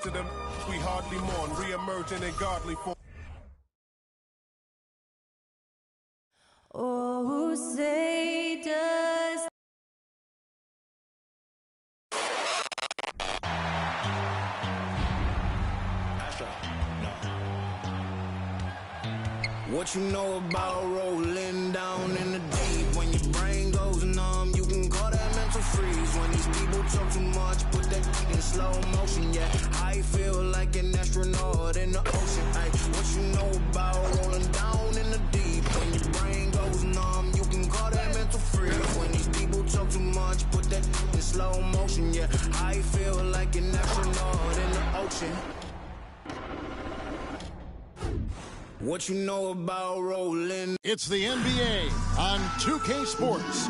To them, we hardly mourn, re-emerging in godly form. Oh, say does What you know about rolling down in the deep? When your brain goes numb, you can call that mental freeze. When these people talk too much, put that in slow motion. Yeah, I feel like an astronaut in the ocean. Ay, what you know about rolling down in the deep? When your brain goes numb, you can call that mental freeze. When these people talk too much, put that in slow motion. Yeah, I feel like an astronaut in the ocean. What you know about rolling? It's the NBA on 2K Sports.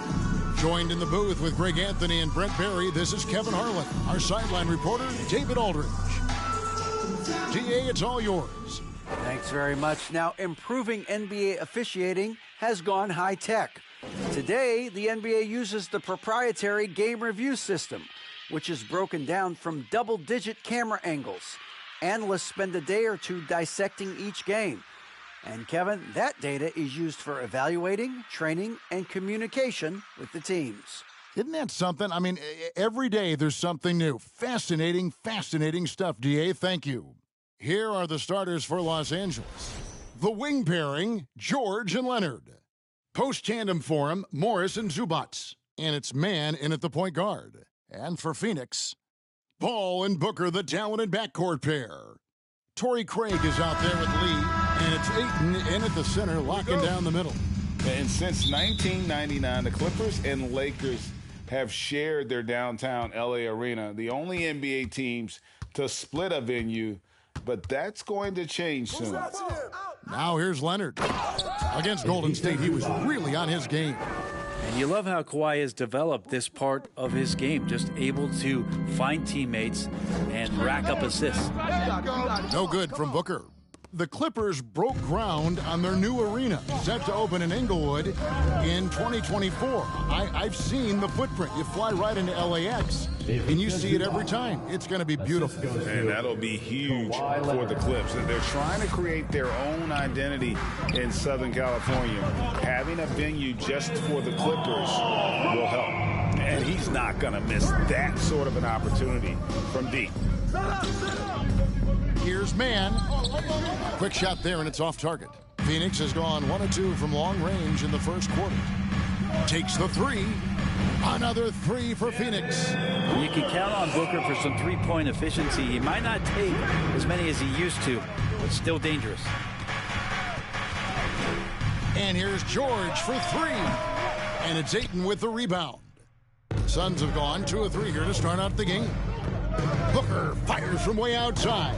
Joined in the booth with Greg Anthony and Brent Barry, this is Kevin Harlan. Our sideline reporter, David Aldridge. DA, it's all yours. Thanks very much. Now, improving NBA officiating has gone high-tech. Today, the NBA uses the proprietary game review system, which is broken down from double-digit camera angles. Analysts spend a day or two dissecting each game. And, Kevin, that data is used for evaluating, training, and communication with the teams. Isn't that something? I mean, every day there's something new. Fascinating stuff, DA. Thank you. Here are the starters for Los Angeles. The wing pairing, George and Leonard. Post-tandem for him, Morris and Zubats. And it's man in at the point guard. And for Phoenix, Paul and Booker, the talented backcourt pair. Torrey Craig is out there with Lee, and it's Ayton in at the center, locking down the middle. And since 1999, the Clippers and Lakers have shared their downtown L.A. arena, the only NBA teams to split a venue, but that's going to change soon. Now here's Leonard. Against Golden State, he was really on his game. And you love how Kawhi has developed this part of his game, just able to find teammates and rack up assists. No good from Booker. The Clippers broke ground on their new arena, set to open in Inglewood in 2024. I've seen the footprint. You fly right into LAX, and you see it every time. It's going to be beautiful. And that'll be huge for the Clips. They're trying to create their own identity in Southern California. Having a venue just for the Clippers will help. And he's not going to miss that sort of an opportunity from deep. Here's man. Quick shot there, and it's off target. Phoenix has gone 1 of 2 from long range in the first quarter. Takes the three. Another three for Phoenix. You can count on Booker for some three-point efficiency. He might not take as many as he used to, but still dangerous. And here's George for three. And it's Ayton with the rebound. Suns have gone 2 of 3 here to start out the game. Booker fires from way outside.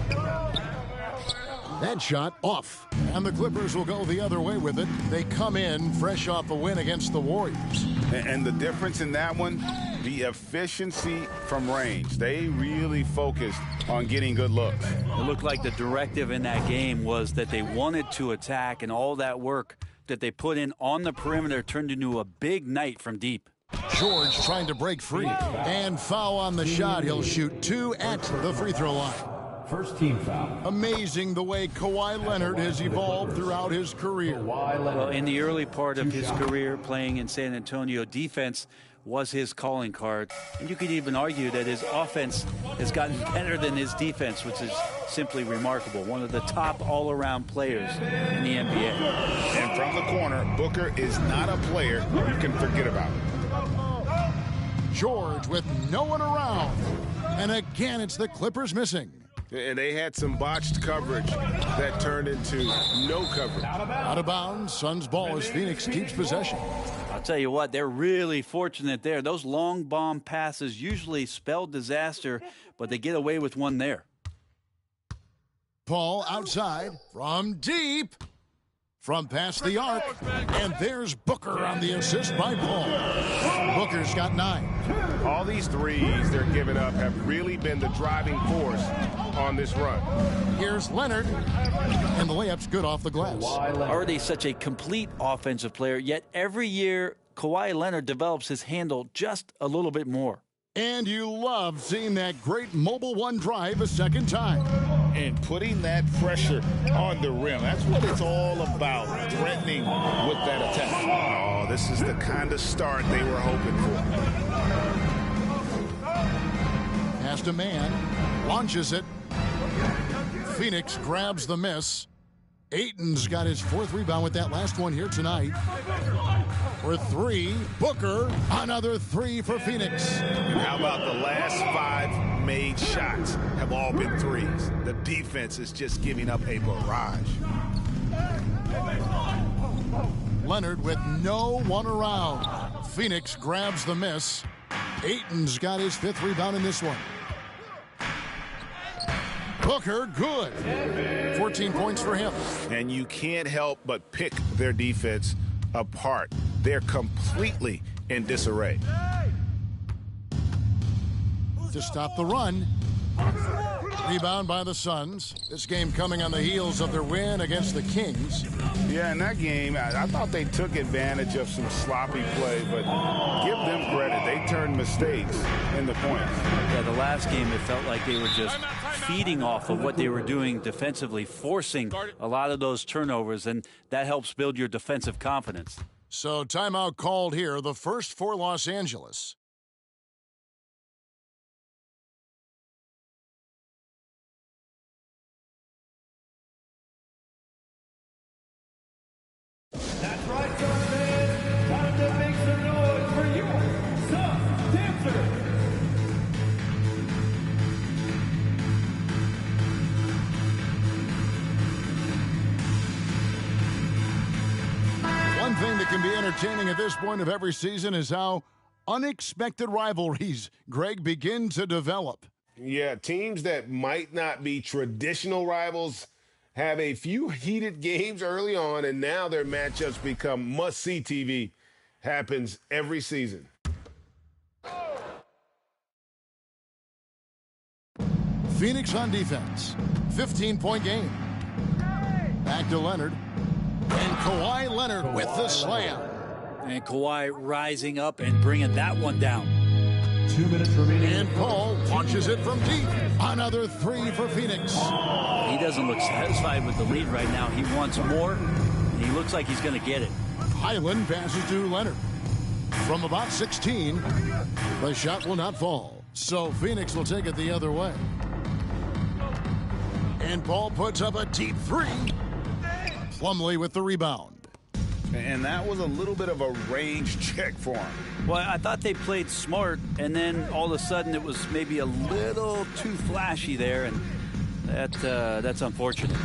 That shot off. And the Clippers will go the other way with it. They come in fresh off a win against the Warriors. And the difference in that one, the efficiency from range. They really focused on getting good looks. It looked like the directive in that game was that they wanted to attack, and all that work that they put in on the perimeter turned into a big night from deep. George trying to break free. And foul on the shot. He'll shoot 2 at the free throw line. First team foul. Amazing the way Kawhi Leonard has evolved throughout his career. Well, in the early part of his career playing in San Antonio, defense was his calling card. And you could even argue that his offense has gotten better than his defense, which is simply remarkable. One of the top all-around players in the NBA. And from the corner, Booker is not a player you can forget about. George with no one around. And again, it's the Clippers missing. And they had some botched coverage that turned into no coverage. Out of bounds, Suns ball as Phoenix keeps possession. I'll tell you what, they're really fortunate there. Those long bomb passes usually spell disaster, but they get away with one there. Paul outside from deep. From past the arc. And there's Booker on the assist by Paul. Booker's got 9. All these threes they're giving up have really been the driving force on this run. Here's Leonard. And the layup's good off the glass. Already such a complete offensive player, yet every year Kawhi Leonard develops his handle just a little bit more. And you love seeing that great Mobile One drive a second time. And putting that pressure on the rim. That's what it's all about, threatening with that attack. Oh, this is the kind of start they were hoping for. Past a man, launches it. Phoenix grabs the miss. Ayton's got his 4th rebound with that last one here tonight. For 3, Booker, another 3 for Phoenix. And how about the last 5 made shots have all been threes? The defense is just giving up a barrage. Leonard with no one around. Phoenix grabs the miss. Ayton's got his 5th rebound in this one. Booker, good. 14 points for him. And you can't help but pick their defense apart. They're completely in disarray. To stop the run. Rebound by the Suns. This game coming on the heels of their win against the Kings. Yeah, in that game, I thought they took advantage of some sloppy play, but give them credit. They turned mistakes into points. Yeah, the last game, it felt like they were just feeding off of what they were doing defensively, forcing a lot of those turnovers, and that helps build your defensive confidence. So timeout called here, the first for Los Angeles. That's right, Suns fans. Time to make some noise for your Suns dancers. One thing that can be entertaining at this point of every season is how unexpected rivalries, Greg, begin to develop. Yeah, teams that might not be traditional rivals have a few heated games early on, and now their matchups become must-see TV. Happens every season. Phoenix on defense. 15-point game. Back to Leonard. And Kawhi Leonard with the slam. And Kawhi rising up and bringing that one down. 2 minutes remaining. And Paul launches it from deep. Another 3 for Phoenix. He doesn't look satisfied with the lead right now. He wants more, and he looks like he's going to get it. Highland passes to Leonard. From about 16, the shot will not fall. So Phoenix will take it the other way. And Paul puts up a deep 3. Plumlee with the rebound. And that was a little bit of a range check for him. Well, I thought they played smart, and then all of a sudden it was maybe a little too flashy there, and that's unfortunate.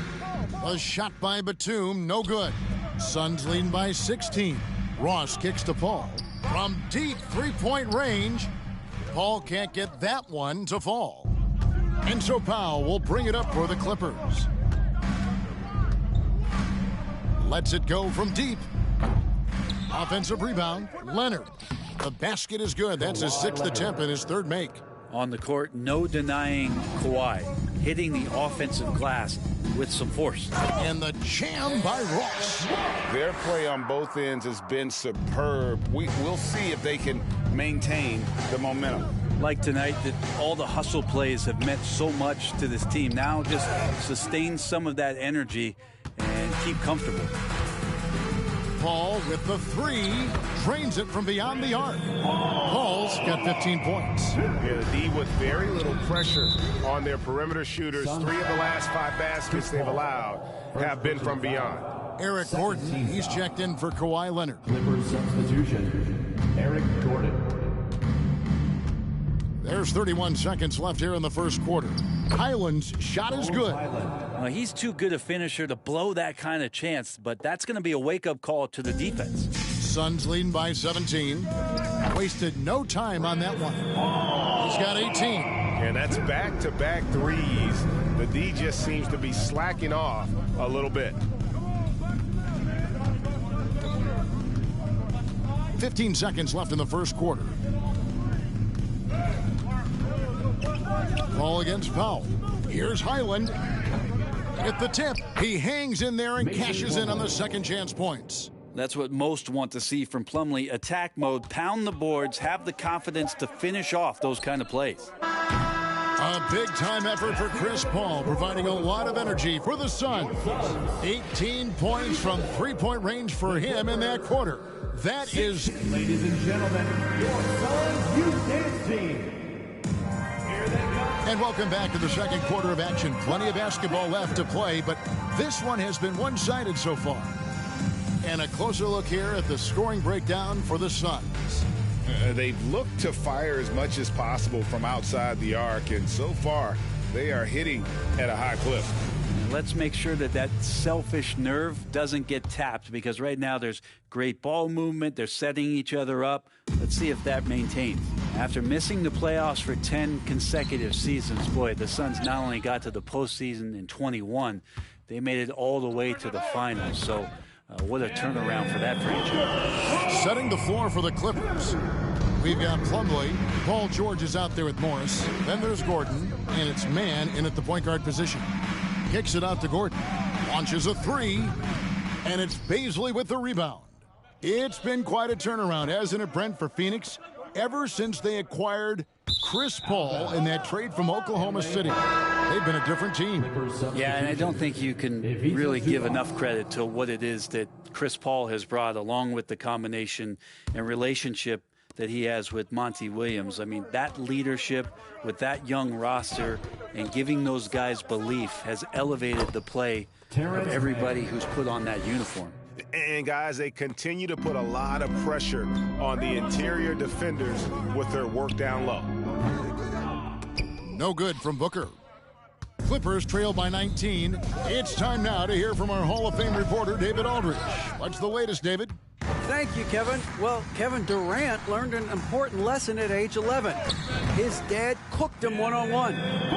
A shot by Batum, no good. Suns leading by 16. Ross kicks to Paul. From deep 3-point range, Paul can't get that one to fall. And so Powell will bring it up for the Clippers. Lets it go from deep. Offensive rebound, Leonard. The basket is good. That's his 6th attempt and his 3rd make. On the court, no denying Kawhi. Hitting the offensive glass with some force. And the jam by Ross. Their play on both ends has been superb. We'll see if they can maintain the momentum. Like tonight, that all the hustle plays have meant so much to this team. Now just sustain some of that energy and keep comfortable. Paul with the 3, drains it from beyond the arc. Paul's got 15 points. Yeah, the D with very little pressure on their perimeter shooters. 3 of the last 5 baskets they've allowed have been from beyond. Eric Gordon, he's checked in for Kawhi Leonard. Clippers substitution, Eric Gordon. There's 31 seconds left here in the first quarter. Highland's shot is good. He's too good a finisher to blow that kind of chance, but that's going to be a wake-up call to the defense. Suns leading by 17. Wasted no time on that one. He's got 18. And that's back-to-back threes. The D just seems to be slacking off a little bit. 15 seconds left in the first quarter. Ball against Powell. Here's Highland. At the tip, he hangs in there and cashes in on the second chance points. That's what most want to see from Plumlee. Attack mode, pound the boards, have the confidence to finish off those kind of plays. A big-time effort for Chris Paul, providing a lot of energy for the Suns. 18 points from three-point range for him in that quarter. That is... Ladies and gentlemen, your Suns Youth Dance Team. And welcome back to the second quarter of action. Plenty of basketball left to play, but this one has been one-sided so far. And a closer look here at the scoring breakdown for the Suns. They've looked to fire as much as possible from outside the arc, and so far they are hitting at a high clip. Let's make sure that that selfish nerve doesn't get tapped, because right now there's great ball movement. They're setting each other up. Let's see if that maintains. After missing the playoffs for 10 consecutive seasons, boy, the Suns not only got to the postseason in 21, they made it all the way to the finals. So what a turnaround for that franchise. Setting the floor for the Clippers. We've got Plumlee. Paul George is out there with Morris. Then there's Gordon, and it's Mann in at the point guard position. Kicks it out to Gordon. Launches a three, and it's Baisley with the rebound. It's been quite a turnaround, hasn't it, Brent, for Phoenix? Ever since they acquired Chris Paul in that trade from Oklahoma City, they've been a different team. Yeah, and I don't think you can really give enough credit to what it is that Chris Paul has brought, along with the combination and relationship that he has with Monty Williams. I mean, that leadership with that young roster and giving those guys belief has elevated the play of everybody who's put on that uniform. And, guys, they continue to put a lot of pressure on the interior defenders with their work down low. No good from Booker. Clippers trail by 19. It's time now to hear from our Hall of Fame reporter, David Aldridge. What's the latest, David? Thank you, Kevin. Well, Kevin Durant learned an important lesson at age 11. His dad cooked him one-on-one,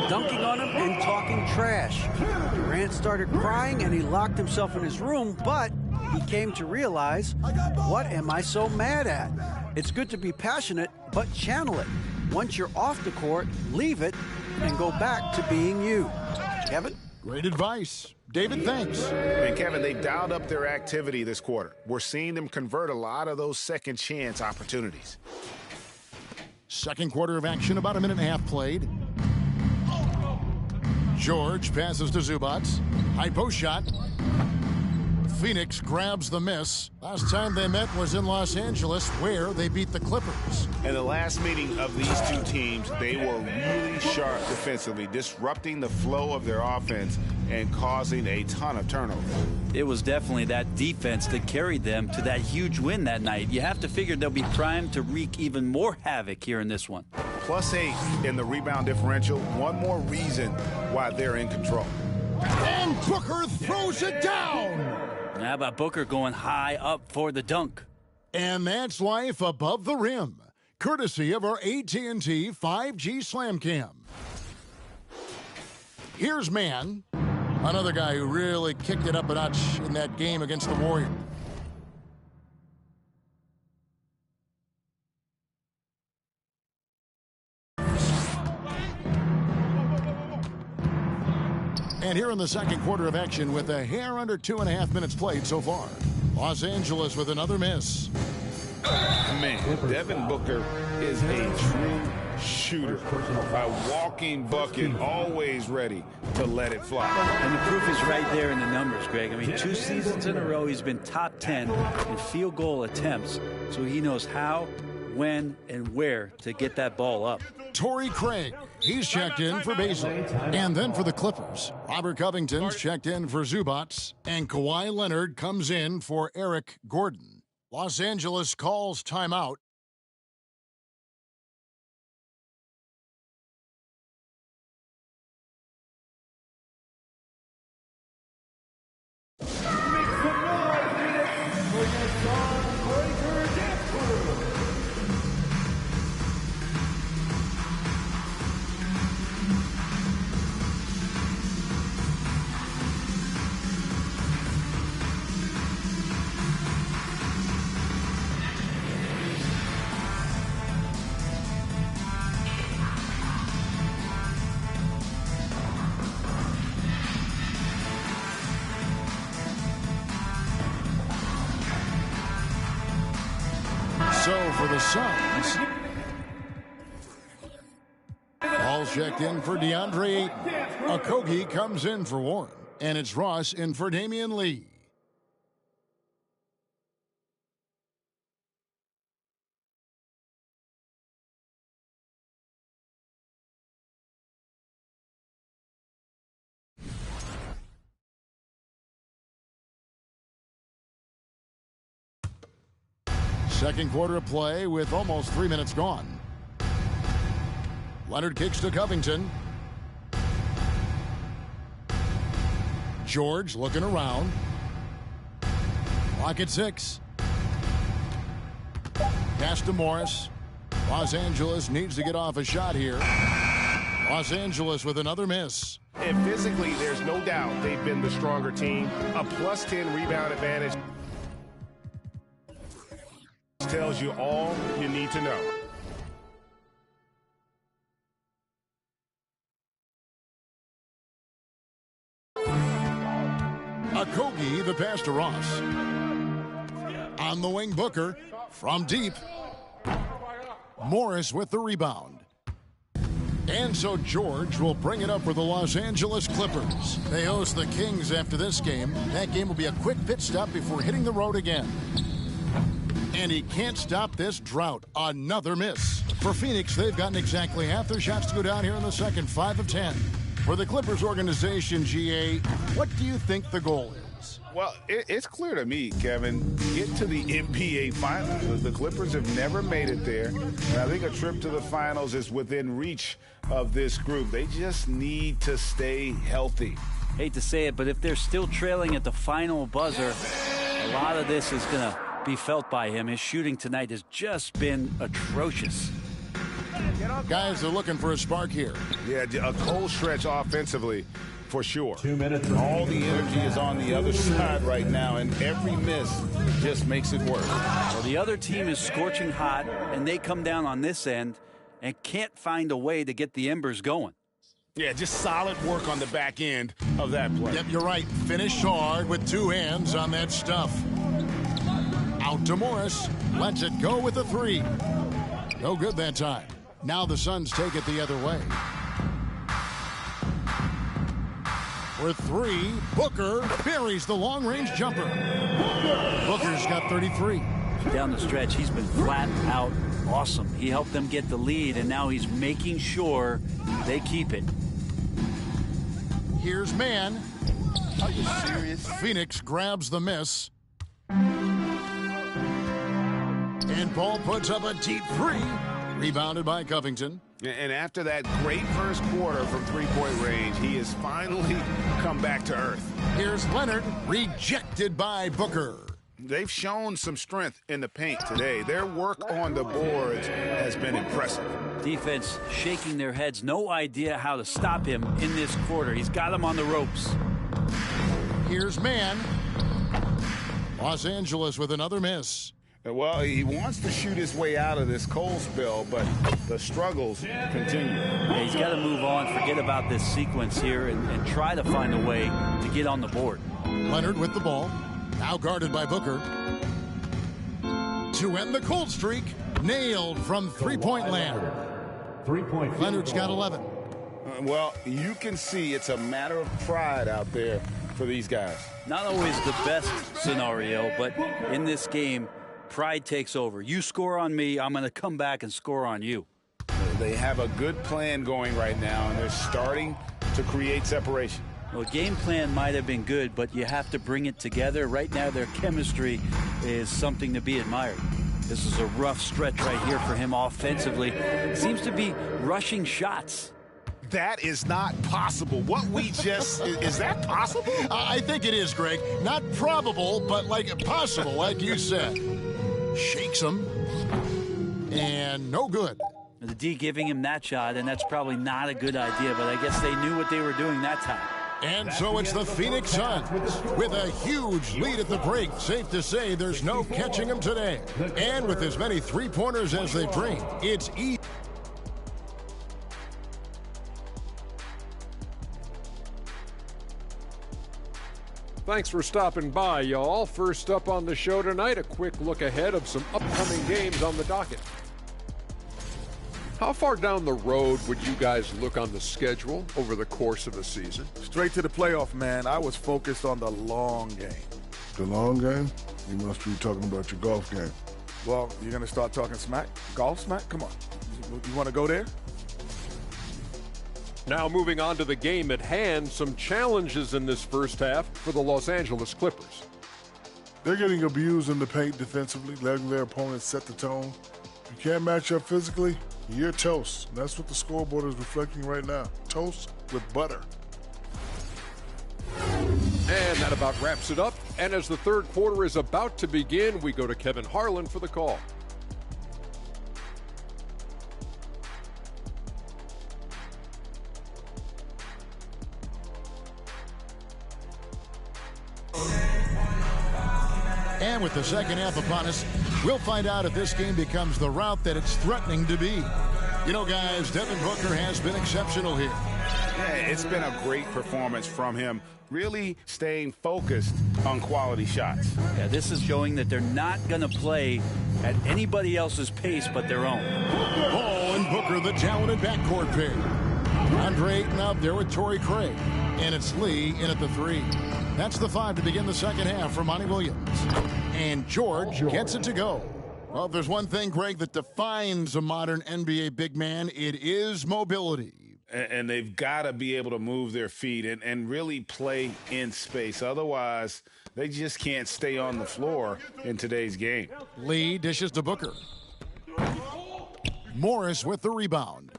dunking on him and talking trash. Durant started crying and he locked himself in his room, but he came to realize, what am I so mad at? It's good to be passionate, but channel it. Once you're off the court, leave it and go back to being you. Kevin? Great advice. David, thanks. And Kevin, they dialed up their activity this quarter. We're seeing them convert a lot of those second chance opportunities. Second quarter of action, about a minute and a half played. George passes to Zubac. High post shot. Phoenix grabs the miss. Last time they met was in Los Angeles, where they beat the Clippers. In the last meeting of these two teams, they were really sharp defensively, disrupting the flow of their offense and causing a ton of turnovers. It was definitely that defense that carried them to that huge win that night. You have to figure they'll be primed to wreak even more havoc here in this one. +8 in the rebound differential. One more reason why they're in control. And Booker throws it down. How about Booker going high up for the dunk? And that's life above the rim, courtesy of our AT&T 5G Slam Cam. Here's Mann, another guy who really kicked it up a notch in that game against the Warriors. And here in the second quarter of action, with a hair under 2.5 minutes played so far, Los Angeles with another miss. Man, Devin Booker is a true shooter. A walking bucket, always ready to let it fly. And the proof is right there in the numbers, Greg. I mean, 2 seasons in a row, he's been top 10 in field goal attempts, so he knows how, when, and where to get that ball up. Torrey Craig, he's checked in for Baisley. And then for the Clippers, Robert Covington's checked in for Zubac, and Kawhi Leonard comes in for Eric Gordon. Los Angeles calls timeout. Make some noise, Phoenix, for your Song Breaker Dance Crew. for the Suns. Ball's checked in for DeAndre Ayton. Okogie comes in for Warren. And it's Ross in for Damian Lee. Second quarter of play with almost 3 minutes gone. Leonard kicks to Covington. George looking around. Clock at 6. Pass to Morris. Los Angeles needs to get off a shot here. Los Angeles with another miss. And physically, there's no doubt they've been the stronger team. A plus 10 rebound advantage tells you all you need to know. Okogie, the pass to Ross. On the wing, Booker from deep. Morris with the rebound. And so George will bring it up for the Los Angeles Clippers. They host the Kings after this game. That game will be a quick pit stop before hitting the road again. And he can't stop this drought. Another miss. For Phoenix, they've gotten exactly half their shots to go down here in the second, 5 of 10. For the Clippers organization, GA, what do you think the goal is? Well, it's clear to me, Kevin, get to the NBA Finals. The Clippers have never made it there. And I think a trip to the Finals is within reach of this group. They just need to stay healthy. Hate to say it, but if they're still trailing at the final buzzer, a lot of this is going to be felt by him. His shooting tonight has just been atrocious. Guys are looking for a spark here. Yeah, a cold stretch offensively for sure. 2 minutes. All the energy is on the other side right now, and every miss just makes it worse. Well, the other team is scorching hot, and they come down on this end and can't find a way to get the embers going. Yeah, just solid work on the back end of that play. Yep, you're right. Finish hard with 2 hands on that stuff. Out to Morris. Lets it go with a 3. No good that time. Now the Suns take it the other way. For 3, Booker buries the long-range jumper. Booker's got 33. Down the stretch, he's been flat out awesome. He helped them get the lead, and now he's making sure they keep it. Here's Man. Are you serious? Phoenix grabs the miss. And Paul puts up a deep 3. Rebounded by Covington. And after that great first quarter from three-point range, he has finally come back to earth. Here's Leonard, rejected by Booker. They've shown some strength in the paint today. Their work on the boards has been impressive. Defense shaking their heads. No idea how to stop him in this quarter. He's got him on the ropes. Here's Man. Los Angeles with another miss. Well, he wants to shoot his way out of this cold spell, but the struggles continue. Yeah, he's got to move on, forget about this sequence here, and try to find a way to get on the board. Leonard with the ball. Now guarded by Booker. To end the cold streak. Nailed from three-point land. 3-point. Leonard's got 11. Well, you can see it's a matter of pride out there for these guys. Not always the best scenario, but in this game, pride takes over. You score on me, I'm going to come back and score on you. They have a good plan going right now, and they're starting to create separation. Well, game plan might have been good, but you have to bring it together. Right now, their chemistry is something to be admired. This is a rough stretch right here for him offensively. Seems to be rushing shots. That is not possible. What we just, is that possible? I think it is, Greg. Not probable, but like possible, like you said. Shakes him. And no good. The D giving him that shot, and that's probably not a good idea, but I guess they knew what they were doing that time. And so it's the Phoenix Suns with a huge lead at the break. Safe to say there's no catching them today. And with as many three-pointers as they bring, it's easy. Thanks for stopping by, y'all. First up on the show tonight, a quick look ahead of some upcoming games on the docket. How far down the road would you guys look on the schedule over the course of the season? Straight to the playoff, man. I was focused on the long game. The long game? You must be talking about your golf game. Well, you're going to start talking smack? Golf smack? Come on. You want to go there? Now moving on to the game at hand, some challenges in this first half for the Los Angeles Clippers. They're getting abused in the paint defensively, letting their opponents set the tone. If you can't match up physically, you're toast. That's what the scoreboard is reflecting right now. Toast with butter. And that about wraps it up. And as the third quarter is about to begin, we go to Kevin Harlan for the call. And with the second half upon us, we'll find out if this game becomes the route that it's threatening to be. You know, guys, Devin Booker has been exceptional here. Yeah, it's been a great performance from him, really staying focused on quality shots. Yeah, this is showing that they're not going to play at anybody else's pace but their own. Ball and Booker, the talented backcourt pair. Andre Ayton out there with Torrey Craig. And it's Lee in at the 3. That's the 5 to begin the second half for Monty Williams. And George gets it to go. Well, if there's one thing, Greg, that defines a modern NBA big man, it is mobility. And they've got to be able to move their feet and really play in space. Otherwise, they just can't stay on the floor in today's game. Lee dishes to Booker. Morris with the rebound.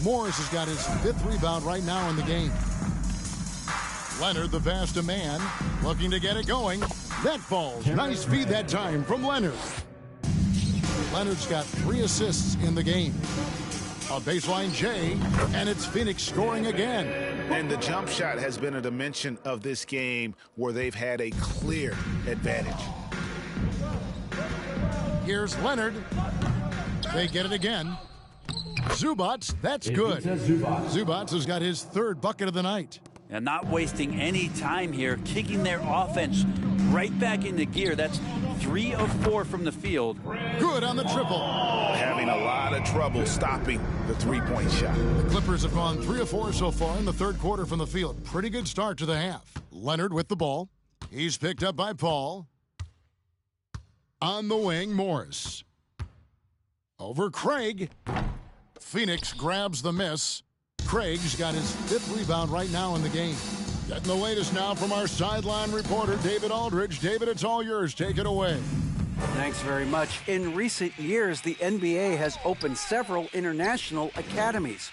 Morris has got his 5th rebound right now in the game. Leonard, the Vasta man, looking to get it going. That falls. Nice feed that time from Leonard. Leonard's got 3 assists in the game. A baseline J, and it's Phoenix scoring again. And the jump shot has been a dimension of this game where they've had a clear advantage. Here's Leonard. They get it again. Zubats, that's good. Zubats has got his 3rd bucket of the night. And not wasting any time here, kicking their offense right back into gear. That's 3 of 4 from the field. Good on the triple. Having a lot of trouble stopping the three-point shot. The Clippers have gone 3 of 4 so far in the third quarter from the field. Pretty good start to the half. Leonard with the ball. He's picked up by Paul. On the wing, Morris. Over Craig. Phoenix grabs the miss. Craig's got his 5th rebound right now in the game. Getting the latest now from our sideline reporter, David Aldridge. David, it's all yours. Take it away. Thanks very much. In recent years, the NBA has opened several international academies.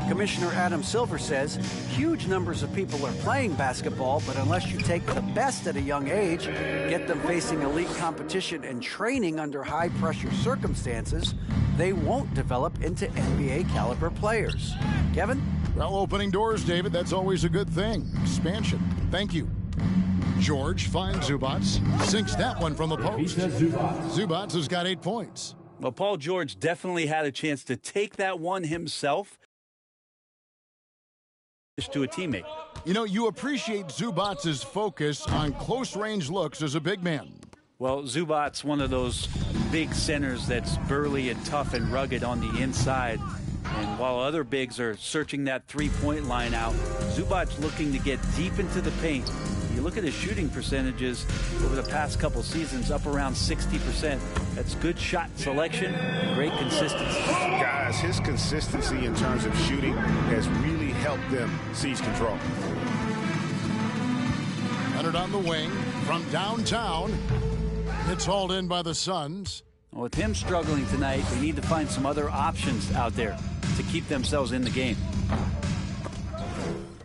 Commissioner Adam Silver says huge numbers of people are playing basketball, but unless you take the best at a young age, get them facing elite competition and training under high-pressure circumstances, they won't develop into NBA-caliber players. Kevin? Well, opening doors, David, that's always a good thing. Expansion. Thank you. George finds Zubats, sinks that one from the post. Zubats has got 8 points. Well, Paul George definitely had a chance to take that one himself to a teammate. You know, you appreciate Zubats' focus on close-range looks as a big man. Well, Zubats, one of those big centers that's burly and tough and rugged on the inside. And while other bigs are searching that three-point line out, Zubats looking to get deep into the paint. You look at his shooting percentages over the past couple seasons, up around 60%. That's good shot selection, great consistency. Guys, his consistency in terms of shooting has really helped them seize control. Leonard on the wing from downtown. It's hauled in by the Suns. With him struggling tonight, they need to find some other options out there to keep themselves in the game.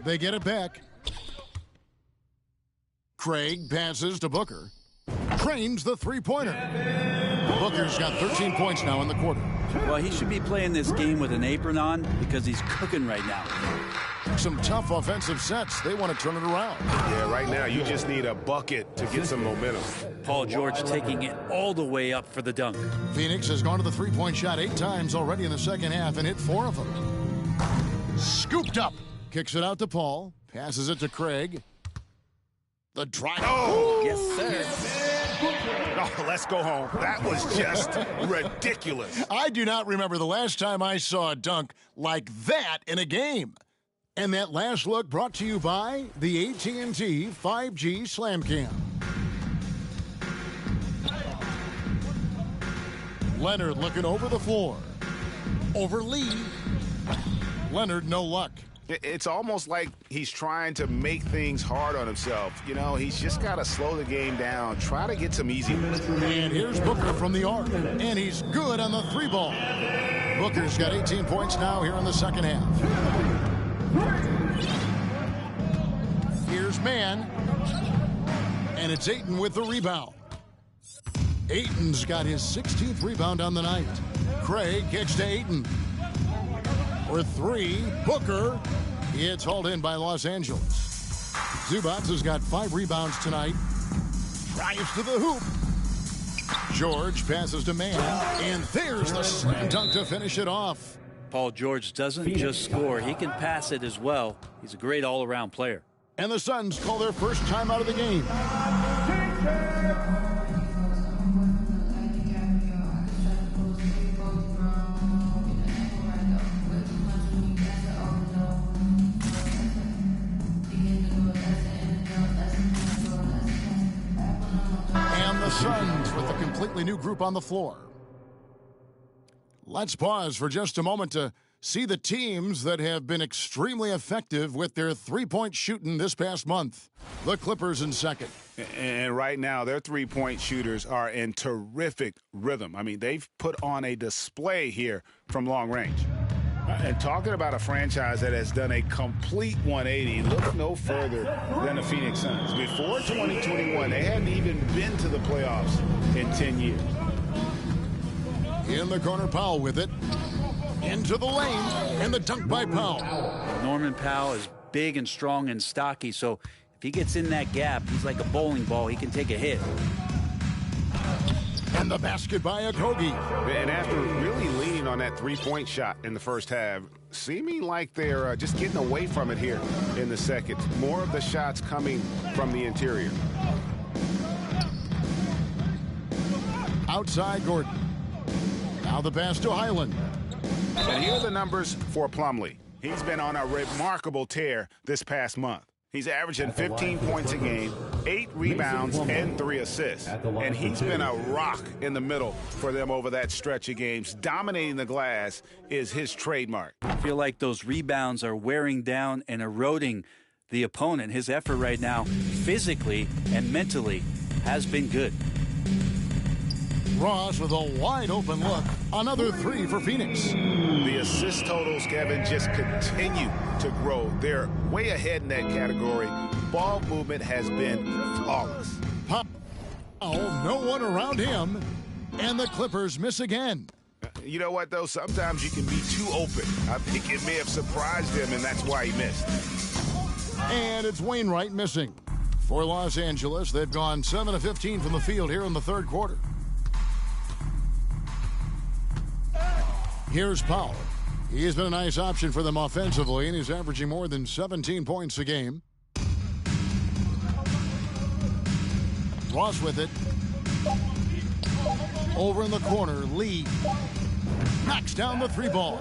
They get it back. Craig passes to Booker. Trains the three-pointer. Booker's got 13 points now in the quarter. Well, he should be playing this game with an apron on because he's cooking right now. Some tough offensive sets. They want to turn it around. Yeah, right now you just need a bucket to get some momentum. Paul George taking it all the way up for the dunk. Phoenix has gone to the three-point shot 8 times already in the second half and hit 4 of them. Scooped up. Kicks it out to Paul. Passes it to Craig. The drive. Oh, yes, sir. Oh, let's go home. That was just ridiculous. I do not remember the last time I saw a dunk like that in a game. And that last look brought to you by the AT&T 5G Slam Cam. Leonard looking over the floor. Over Lee. Leonard, no luck. It's almost like he's trying to make things hard on himself. You know, he's just got to slow the game down, try to get some easy ones. And here's Booker from the arc, and he's good on the 3-ball. Booker's got 18 points now here in the second half. Here's Mann, and it's Ayton with the rebound. Ayton's got his 16th rebound on the night. Craig kicks to Ayton. For 3, Booker. It's hauled in by Los Angeles. Zubats has got 5 rebounds tonight. Drives to the hoop. George passes to Mann, and there's the slam dunk to finish it off. Paul George doesn't just score. He can pass it as well. He's a great all-around player. And the Suns call their first time out of the game. The Suns with a completely new group on the floor. Let's pause for just a moment to see the teams that have been extremely effective with their three-point shooting this past month. The Clippers in second. And right now, their three-point shooters are in terrific rhythm. I mean, they've put on a display here from long range. And talking about a franchise that has done a complete 180, look no further than the Phoenix Suns. Before 2021, they hadn't even been to the playoffs in 10 years. In the corner, Powell with it. Into the lane, and the dunk by Powell. Norman Powell is big and strong and stocky, so if he gets in that gap, he's like a bowling ball. He can take a hit. And the basket by Okogie. And after really leaning on that three-point shot in the first half, seeming like they're just getting away from it here in the second. More of the shots coming from the interior. Outside Gordon. Now the pass to Highland. And here are the numbers for Plumlee. He's been on a remarkable tear this past month. He's averaging 15 points a game, 8 rebounds, and 3 assists. And he's been a rock in the middle for them over that stretch of games. Dominating the glass is his trademark. I feel like those rebounds are wearing down and eroding the opponent. His effort right now, physically and mentally, has been good. Ross with a wide-open look. Another 3 for Phoenix. The assist totals, Kevin, just continue to grow. They're way ahead in that category. Ball movement has been flawless. No one around him. And the Clippers miss again. You know what, though? Sometimes you can be too open. I think it may have surprised him, and that's why he missed. And it's Wainwright missing. For Los Angeles, they've gone 7 of 15 from the field here in the third quarter. Here's Powell. He's been a nice option for them offensively, and he's averaging more than 17 points a game. Ross with it. Over in the corner, Lee knocks down the 3-ball.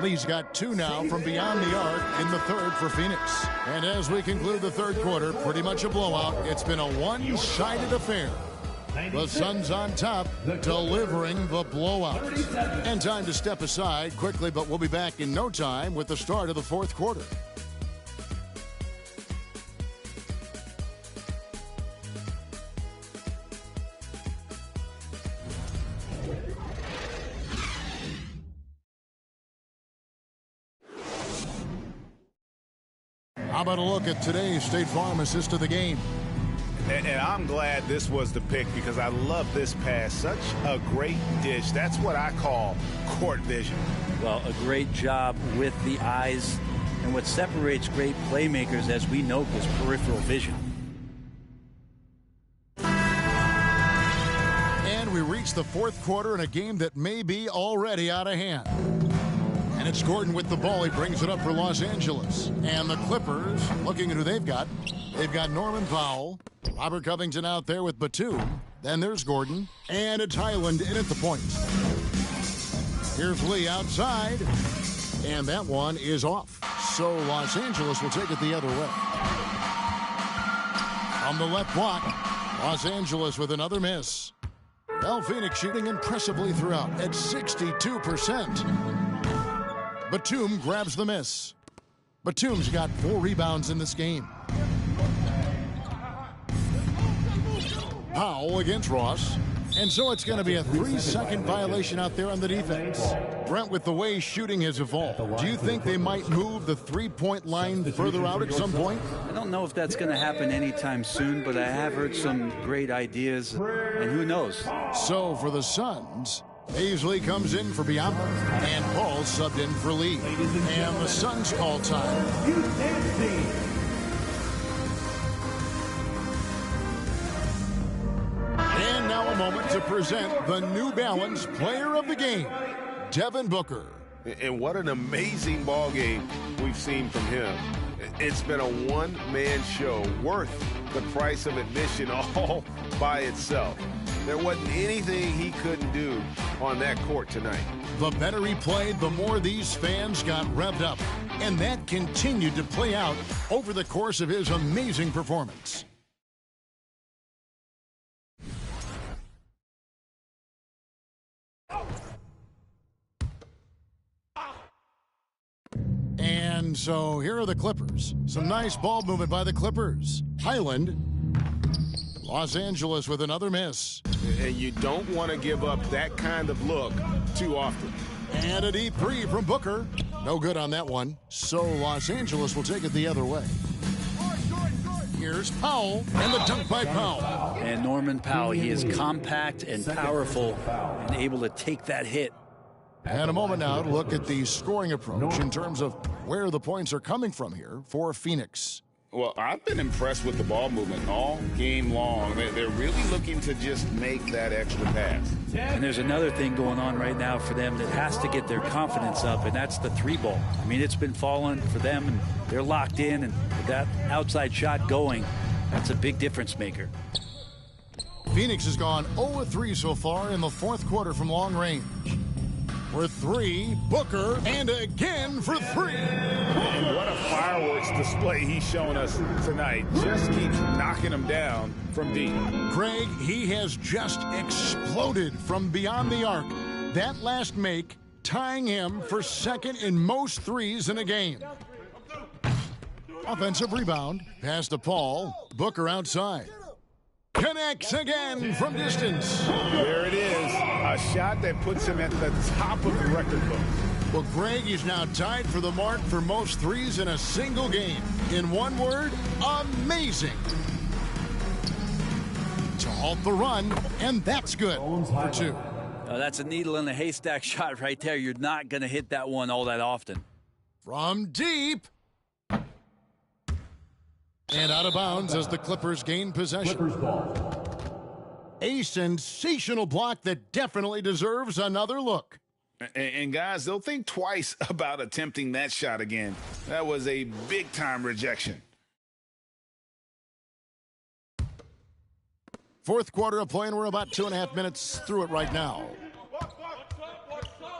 Lee's got 2 now from beyond the arc in the third for Phoenix. And as we conclude the third quarter, pretty much a blowout. It's been a one-sided affair. The Suns on top, delivering the blowout. And time to step aside quickly, but we'll be back in no time with the start of the fourth quarter. How about a look at today's State Farm assist of the game? And I'm glad this was the pick because I love this pass. Such a great dish. That's what I call court vision. Well, a great job with the eyes. And what separates great playmakers, as we know, is peripheral vision. And we reach the fourth quarter in a game that may be already out of hand. And it's Gordon with the ball. He brings it up for Los Angeles. And the Clippers, looking at who they've got. They've got Norman Powell, Robert Covington out there with Batum. Then there's Gordon. And it's Highland in at the point. Here's Lee outside. And that one is off. So Los Angeles will take it the other way. On the left block, Los Angeles with another miss. Well, Phoenix shooting impressively throughout at 62%. Batum grabs the miss. Batum's got 4 rebounds in this game. Powell against Ross. And so it's going to be a 3-second violation out there on the defense. Brent, with the way shooting has evolved, do you think they might move the three-point line further out at some point? I don't know if that's going to happen anytime soon, but I have heard some great ideas, and who knows? So for the Suns, Paisley comes in for Biamba, and Paul subbed in for Lee. And the Suns call time. And now a moment to present the New Balance Player of the Game, Devin Booker. And what an amazing ball game we've seen from him. It's been a one-man show worth the price of admission all by itself. There wasn't anything he couldn't do on that court tonight. The better he played, the more these fans got revved up. And that continued to play out over the course of his amazing performance. And so here are the Clippers. Some nice ball movement by the Clippers. Highland, Los Angeles with another miss. And you don't want to give up that kind of look too often. And a deep 3 from Booker. No good on that one. So Los Angeles will take it the other way. Here's Powell, and the dunk by Powell. And Norman Powell, he is compact and powerful and able to take that hit. And a moment now to look at the scoring approach in terms of where the points are coming from here for Phoenix. Well, I've been impressed with the ball movement all game long. They're really looking to just make that extra pass. And there's another thing going on right now for them that has to get their confidence up, and that's the 3-ball. I mean, it's been falling for them, and they're locked in, and with that outside shot going, that's a big difference maker. Phoenix has gone 0-3 so far in the fourth quarter from long range. For 3, Booker, and again for 3. And what a fireworks display he's showing us tonight. Just keeps knocking them down from deep. Greg, he has just exploded from beyond the arc. That last make tying him for second in most threes in a game. Offensive rebound, pass to Paul. Booker outside. Connects again from distance. There it is. A shot that puts him at the top of the record book. Well, Greg is now tied for the mark for most threes in a single game. In one word, amazing. To halt the run, and that's good for 2. That's a needle in the haystack shot right there. You're not going to hit that one all that often. From deep. And out of bounds as the Clippers gain possession. A sensational block that definitely deserves another look. And guys, they'll think twice about attempting that shot again. That was a big-time rejection. Fourth quarter of play, and we're about 2.5 minutes through it right now.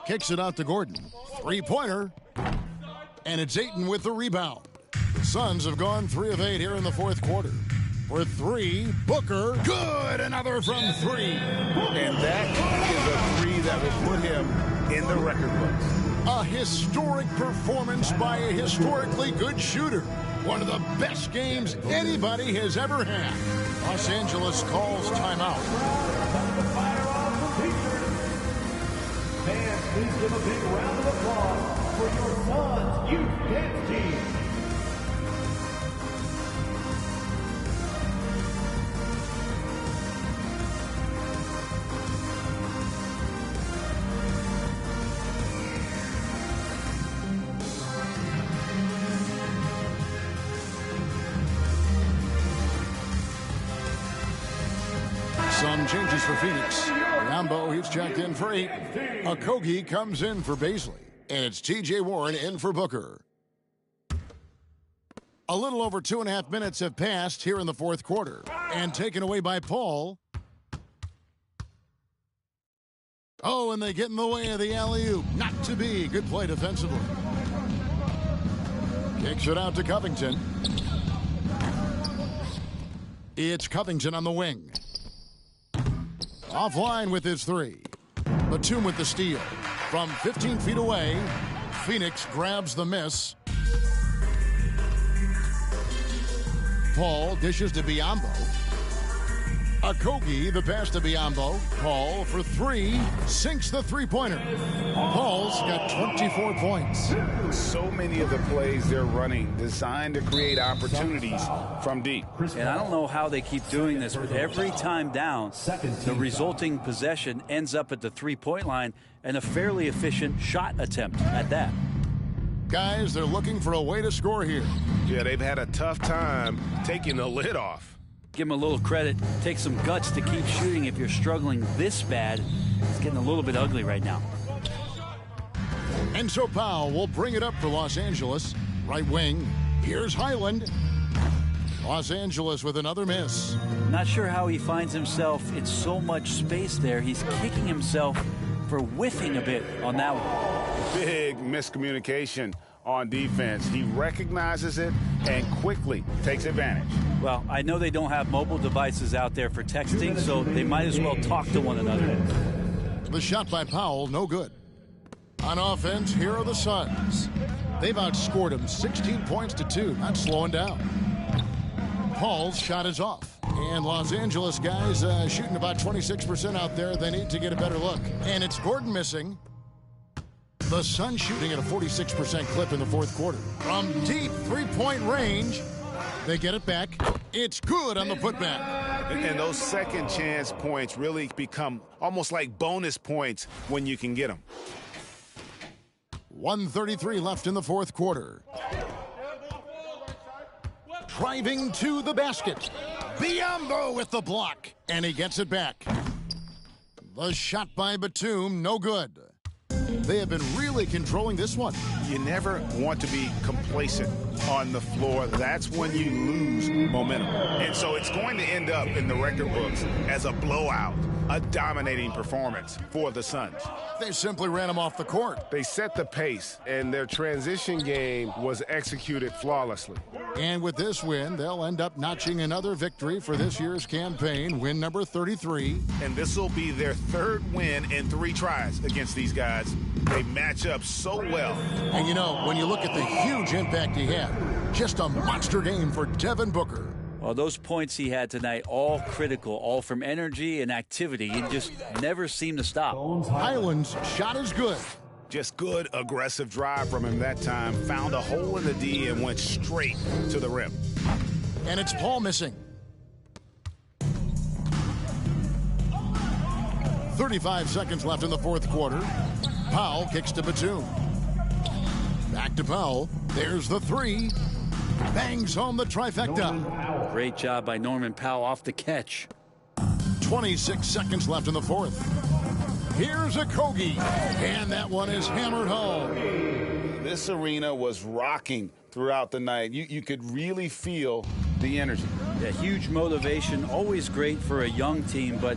Kicks it out to Gordon. 3-pointer. And it's Ayton with the rebound. The Suns have gone 3 of 8 here in the fourth quarter. For 3, Booker, good, another from 3. And that is a 3 that will put him in the record books. A historic performance by a historically good shooter. One of the best games anybody has ever had. Los Angeles calls timeout. Fans, please give a big round of applause for your Suns youth dance team. Some changes for Phoenix. Rambo, he's checked in for 8. Okogie comes in for Paisley. And it's T.J. Warren in for Booker. A little over 2.5 minutes have passed here in the fourth quarter. And taken away by Paul. Oh, and they get in the way of the alley-oop. Not to be. Good play defensively. Kicks it out to Covington. It's Covington on the wing. Offline with his three. Batum with the steal. From 15 feet away, Phoenix grabs the miss. Paul dishes to Biyombo. Okogie, the pass to Biyombo. Paul for three, sinks the three-pointer. Paul's got 24 points. So many of the plays they're running designed to create opportunities from deep. And I don't know how they keep doing this, but every time down, the resulting possession ends up at the three-point line and a fairly efficient shot attempt at that. Guys, they're looking for a way to score here. Yeah, they've had a tough time taking the lid off. Give him a little credit. Take some guts to keep shooting if you're struggling this bad. It's getting a little bit ugly right now. And so Powell will bring it up for Los Angeles. Right wing. Here's Highland. Los Angeles with another miss. Not sure how he finds himself in so much space there. He's kicking himself for whiffing a bit on that one. Big miscommunication on defense. He recognizes it and quickly takes advantage. Well, I know they don't have mobile devices out there for texting, so they might as well talk to one another. The shot by Powell, no good. On offense, here are the Suns. They've outscored them 16 points to 2, not slowing down. Paul's shot is off. And Los Angeles guys shooting about 26% out there. They need to get a better look. And it's Gordon missing. The Suns shooting at a 46% clip in the fourth quarter. From deep three-point range, they get it back. It's good on the putback. And those second chance points really become almost like bonus points when you can get them. 1:33 left in the fourth quarter. Driving to the basket. Biyombo with the block. And he gets it back. The shot by Batum, no good. They have been really controlling this one. You never want to be complacent on the floor. That's when you lose momentum. And so it's going to end up in the record books as a blowout, a dominating performance for the Suns. They simply ran him off the court. They set the pace, and their transition game was executed flawlessly. And with this win, they'll end up notching another victory for this year's campaign, win number 33. And this will be their third win in 3 tries against these guys. They match up so well. And you know, when you look at the huge impact he had, just a monster game for Devin Booker. Well, those points he had tonight, all critical, all from energy and activity. He just never seemed to stop. Highland's shot is good. Just good, aggressive drive from him that time. Found a hole in the D and went straight to the rim. And it's Paul missing. 35 seconds left in the fourth quarter. Powell kicks to Batum. Back to Powell. There's the three. Bangs home the trifecta. Great job by Norman Powell off the catch. 26 seconds left in the fourth. Here's Okogie. And that one is hammered home. This arena was rocking throughout the night. You could really feel the energy. Yeah, huge motivation, always great for a young team, but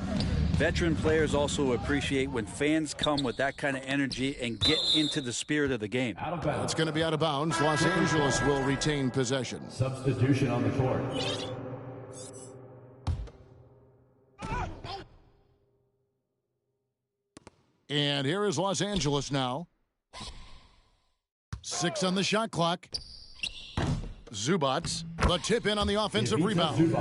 veteran players also appreciate when fans come with that kind of energy and get into the spirit of the game. It's going to be out of bounds. Los Angeles will retain possession. Substitution on the court. And here is Los Angeles now. 6 on the shot clock. Zubats, the tip in on the offensive rebound.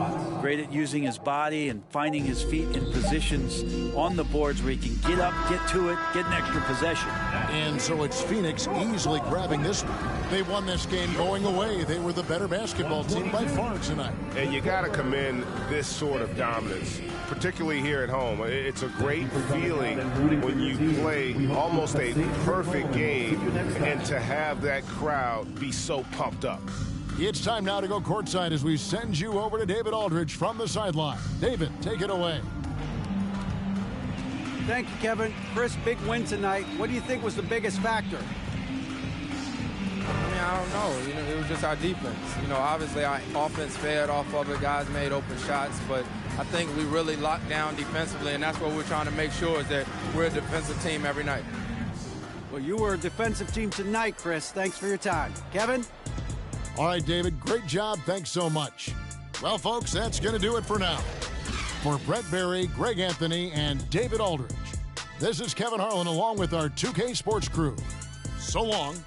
Great at using his body and finding his feet in positions on the boards where he can get up, get to it, get an extra possession. And so it's Phoenix easily grabbing this one. They won this game going away. They were the better basketball team by far tonight. And you got to commend this sort of dominance, particularly here at home. It's a great feeling when you play almost a perfect game and to have that crowd be so pumped up. It's time now to go courtside as we send you over to David Aldridge from the sideline. David, take it away. Thank you, Kevin. Chris, big win tonight. What do you think was the biggest factor? I don't know. You know, it was just our defense. You know, obviously our offense fed off of it. Guys made open shots, but I think we really locked down defensively, and that's what we're trying to make sure is that we're a defensive team every night. Well, you were a defensive team tonight, Chris. Thanks for your time. Kevin? All right, David, great job. Thanks so much. Well, folks, that's going to do it for now. For Brett Berry, Greg Anthony, and David Aldridge, this is Kevin Harlan along with our 2K Sports crew. So long.